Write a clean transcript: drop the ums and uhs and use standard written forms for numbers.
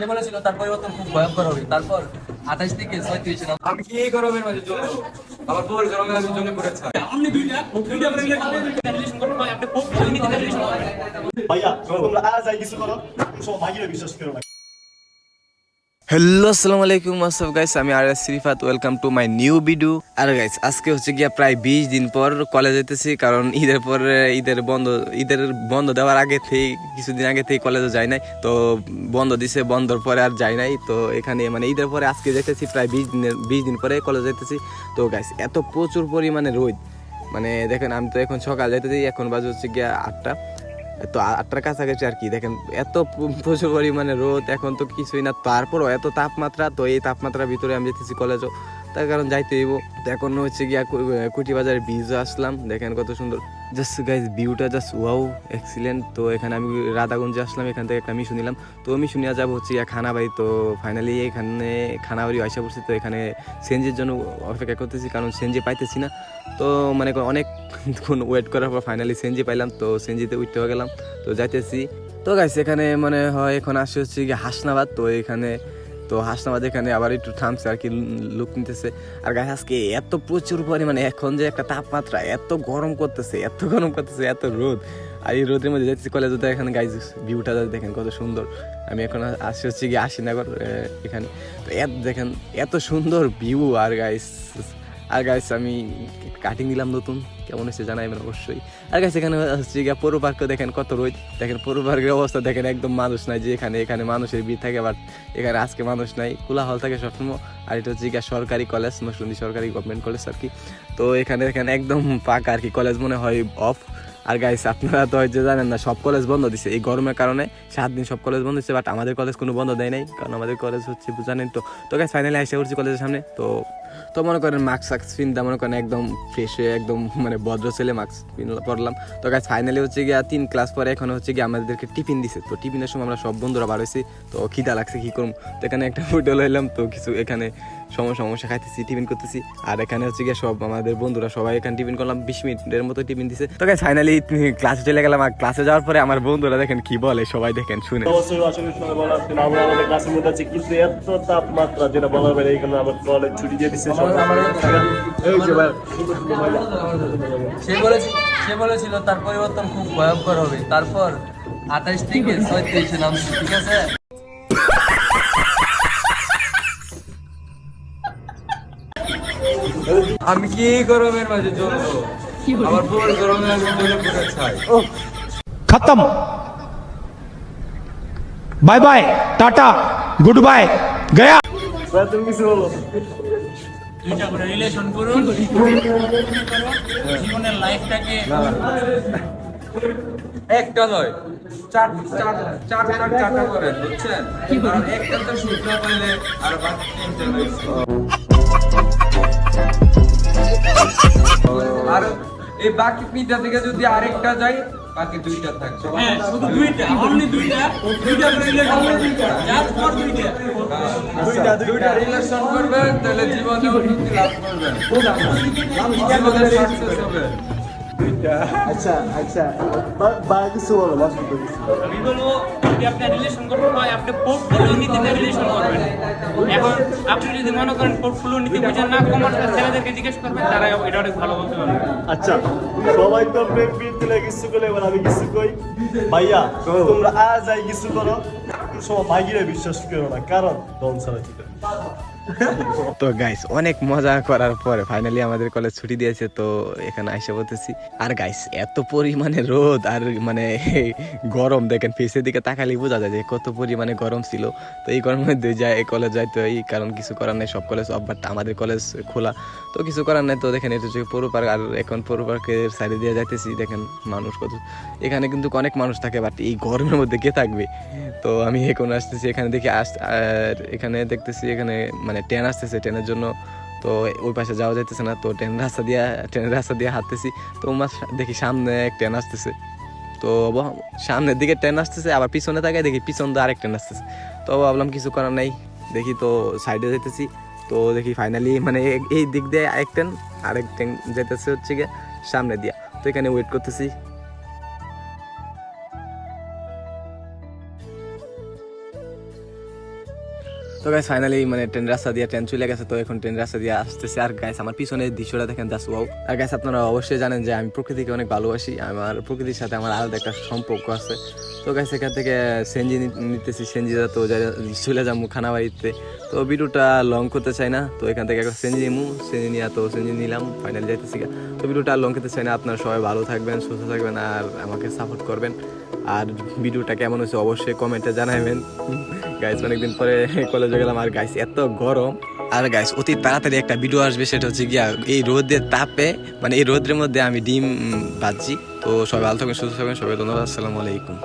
সে বলেছিল তার পরিবর্তন খুব ভয়ঙ্কর হবে। তারপর 28 থেকে 36 আমি কি এই গরমের মাঝে জ্বলবো? আমার বউর গরমে আমি জ্বলে পড়েছে। ভাইয়া তোমরা আজ যাই কিছু করো, তুমি সব ভাগিয়ে বিশ্বাস করো না। হ্যালো আসসালামু আলাইকুম আসসালাম গাইস, আমি R S Shrifat, welcome to my new video. আর গাইস আজকে হচ্ছে গিয়া প্রায় 20 দিন পর কলেজ যেতেছি, কারণ ঈদের পর ঈদের বন্ধ দেওয়ার আগে থেকে কিছুদিন আগে থেকে কলেজে যাই নাই, তো বন্ধ দিছে, বন্ধর পরে আর যাই নাই। তো এখানে মানে ঈদের পরে আজকে যেতেছি, প্রায় 20 দিন পরে কলেজ যেতেছি। তো গাইস এত প্রচুর পরিমাণে রোদ, মানে দেখেন আমি তো এখন সকাল যাইতেছি, এখন বাজে হচ্ছে গিয়া 8টা, তো 8টার কাছাকাছি আর কি। দেখেন এত প্রচুর পরিমাণে রোদ, এখন তো কিছুই না, তারপরও এত তাপমাত্রা। তো এই তাপমাত্রার ভিতরে আমি যেতেছি কলেজও, তার কারণ যাইতে হইব। তো এখন হচ্ছে গিয়া কুটি বাজারে বীজও আসলাম, দেখেন কত সুন্দর জাস্ট গাইজ ভিউটা, জাস্ট ওয়াও এক্সিলেন্ট। তো এখানে আমি রাধাগঞ্জে আসলাম, এখান থেকে একটা মিশু নিলাম। তো মিশু নিয়ে যাবো হচ্ছে গিয়া খানাবাড়ি। তো ফাইনালি এখানে খানাবাড়ি আসা পড়ছি। তো এখানে সেনজির জন্য অপেক্ষা করতেছি, কারণ সেনজি পাইতেছি না। তো মানে অনেকক্ষণ ওয়েট করার পর ফাইনালি সেনজি পাইলাম, তো সেনজিতে উঠতে হয়ে গেলাম, তো যাইতেছি। তো গাইস এখানে মনে হয় এখন আসে হচ্ছে গিয়ে হাসনাবাদ। তো এখানে হাসনাবাদ এখানে আবার একটু থামছে আর কি, লুক নিতেছে। আর গাইস আজকে এত প্রচুর পরিমাণে এখন যে একটা তাপমাত্রা, এত গরম করতেছে, এত রোদ। আর এই রোদের মধ্যে যাইতেছি কলেজে। তো এখানে গাইস ভিউটা দেখেন কত সুন্দর। আমি এখন আসি হচ্ছে গিয়ে আশিনগর এখানে। তো দেখেন এত সুন্দর ভিউ। আর গাইস আমি কাটিং নিলাম নতুন, কেমন হয়েছে জানাইবেন অবশ্যই। আর গাইস এখানে হচ্ছে গিয়ে পৌর পার্কে দেখেন কত রোদ, দেখেন পৌর পার্কের অবস্থা দেখেন, একদম মানুষ নাই। যে এখানে মানুষের ভিড় থাকে, বাট এখানে আজকে মানুষ নাই, কোলাহল থাকে সবসময়। আর এটা হচ্ছে গিয়ে সরকারি কলেজ, নরসিংদী সরকারি গভর্নমেন্ট কলেজ আর কি। তো এখানে দেখেন একদম ফাঁকা আর কি, কলেজ মনে হয় অফ। আর গাইস আপনারা তো হয়তো জানেন না, সব কলেজ বন্ধ দিছে এই গরমের কারণে, 7 দিন সব কলেজ বন্ধ দিচ্ছে, বাট আমাদের কলেজ কোনো বন্ধ দেয় নাই, কারণ আমাদের কলেজ হচ্ছে জানেন তো। তো গাইস ফাইনালি আসে করছি কলেজের সামনে। তো মনে করেন মাস্ক পিনতে মনে করেন একদম ফ্রেশ হয়ে, একদম মানে ভদ্র ছেলে মাস্ক পরলাম। তো গাইস ফাইনালি হচ্ছে গিয়া 3 ক্লাস পরে এখন হচ্ছে গিয়ে আমাদেরকে টিফিন দিছে। তো টিফিনের সময় আমরা সব বন্ধুরা বার হয়েছি, তো খিদা লাগছে কি করুম। তো এখানে একটা হোটেল হইলাম, তো কিছু এখানে সমস্যা খাইতেছি, টিফিন করতেছি। আর এখানে হচ্ছে গিয়ে সব আমাদের বন্ধুরা সবাই এখানে টিফিন করলাম, 20 মিনিটের মতো টিফিন দিছে। তো গাইস ফাইনালি ক্লাসে চলে গেলাম। আর ক্লাসে যাওয়ার পরে আমার বন্ধুরা দেখেন কি বলে, সবাই দেখেন শুনে। অবশ্যই আসলে সবাই বলা আছে না, আমরা আমাদের ক্লাসের মধ্যে আছি, কিন্তু এত তাপমাত্রা যেটা বলার বাইরে, এই কারণে আমার কলেজ ছুটি দিয়ে দিচ্ছে সব। এই যে ভাই সে বলেছিল তার পরিবর্তন খুব ভয়ঙ্কর হবে। তারপর 28 থেকে 36 নামছি, ঠিক আছে। আমি কি এই গরমের মাঝে জ্বলবো? আমার বউর গরমে আমি জ্বলে পড়েছে। खत्म bye bye tata good bye गया। ভাই তুমি কিছু বলো। দুইটা করে রিলেশন করুন, জীবনের লাইফটাকে একটা নয়, চারটা করেন, বুঝছেন? কারণ একটা তো শুকনো পাইলে আর বাকি 3টা রয়েছে। আর এই বাকি 3টা থেকে যদি আরেকটা যায়, বাকি 2টা থাকবে। হ্যাঁ শুধু দুইটা, অনলি দুইটা করে রিলেশন করুন, জাস্ট ফর দুইটা রিলেশন করবেন, তাহলে জীবনে উন্নতি লাভ করবেন, জীবনে সাকসেস হবে। আচ্ছা বা কিছু বলো, বাকি তো কিছু। আমি বলবো যদি আপনি রিলেশন করতে হয়, আপনি পোর্টফোলিও নীতি রিলেশন করবেন। এখন আপনি যদি মনে করেন পোর্টফোলিও নীতি বুঝেন না, কমার্সের ছেলেদেরকে জিজ্ঞেস করবেন, তারা এটা অনেক ভালো বলতে পারবে। আচ্ছা সবাই তো প্রেম দিলে কিছু করে, এবার আমি কিছু কই। ভাইয়া তোমরা আজ যাই কিছু করো, তুমি সব ভাগিয়ে বিশ্বাস করো না, কারণ দম ছাড়া ঠিক আছে। তো গাইস অনেক মজা করার পরে ফাইনালি আমাদের কলেজ ছুটি দিয়েছে, তো এখানে আইসা বলতেছি। আর গাইস এত পরিমাণে রোদ আর মানে গরম, দেখেন ফেসের দিকে তাকালেই বোঝা যায় যে কত পরিমাণে গরম ছিল। তো এই গরমের মধ্যে কলেজ যাইতে হয়, কারণ কিছু করার নেই, সব কলেজ অফ, বাট আমাদের কলেজ খোলা, তো কিছু করার নেই। তো দেখেন এটা হচ্ছে পৌর পার্ক, আর এখন পৌর পার্কের সাইডে দিয়ে যাইতেছি, দেখেন মানুষ কত। এখানে কিন্তু অনেক মানুষ থাকে, বাট এই গরমের মধ্যে কে থাকবে। তো আমি এখন আসতেছি, এখানে দেখি আর এখানে দেখতেছি এখানে মানে ট্রেন আসতেছে, ট্রেনের জন্য তো ওই পাশে যাওয়া যাইতেছে না। তো ট্রেনের রাস্তা দিয়ে হাঁটতেছি। তো দেখি সামনে এক ট্রেন আসতেছে, তো সামনের দিকে ট্রেন আসতেছে, আবার পিছনে তাকায় দেখি পিছন দিয়ে আরেক ট্রেন আসতেছে। তো ভাবলাম কিছু করার নাই, দেখি তো সাইডে যেতেছি। তো দেখি ফাইনালি মানে এই দিক দিয়ে আরেক ট্রেন যেতেছে হচ্ছে গিয়ে সামনে দিয়া। তো এখানে ওয়েট করতেছি। তো গাইস ফাইনালি মানে ট্রেন রাস্তা দিয়ে ট্রেন চলে গেছে, তো এখন ট্রেন রাস্তা দিয়ে আসতেছে। আর গাইস আমার পিছনে দৃশ্যটা দেখেন, জাস্ট ওয়াও। আর গাইস আপনারা অবশ্যই জানেন যে আমি প্রকৃতিকে অনেক ভালোবাসি, আমার প্রকৃতির সাথে আমার আলাদা একটা সম্পর্ক আছে। তো গাইস এখান থেকে সেনজি নিতেছি, সেনজিটা তো চলে যাবো খানাবাড়িতে। তো ভিডিওটা লং করতে চাই না, তো এখান থেকে একটা সেনজি নিমু, সেনজি নিয়ে তো সেনজি নিলাম, ফাইনালি যাইতেছি। তো ভিডিওটা লং করতে চাই না, আপনারা সবাই ভালো থাকবেন, সুস্থ থাকবেন আর আমাকে সাপোর্ট করবেন। আর ভিডিওটা কেমন হয়েছে অবশ্যই কমেন্টে জানাবেন। গাইস অনেকদিন পরে কলেজে গেলাম, আর গাইস এত গরম। আর গাইস অতি তাড়াতাড়ি একটা ভিডিও আসবে, সেটা হচ্ছে গিয়া এই রোদের তাপে মানে এই রোদের মধ্যে আমি ডিম ভাজছি। তো সবাই ভালো থাকবেন, সুস্থ থাকবেন, সবাই ধন্যবাদ, আসসালামু আলাইকুম।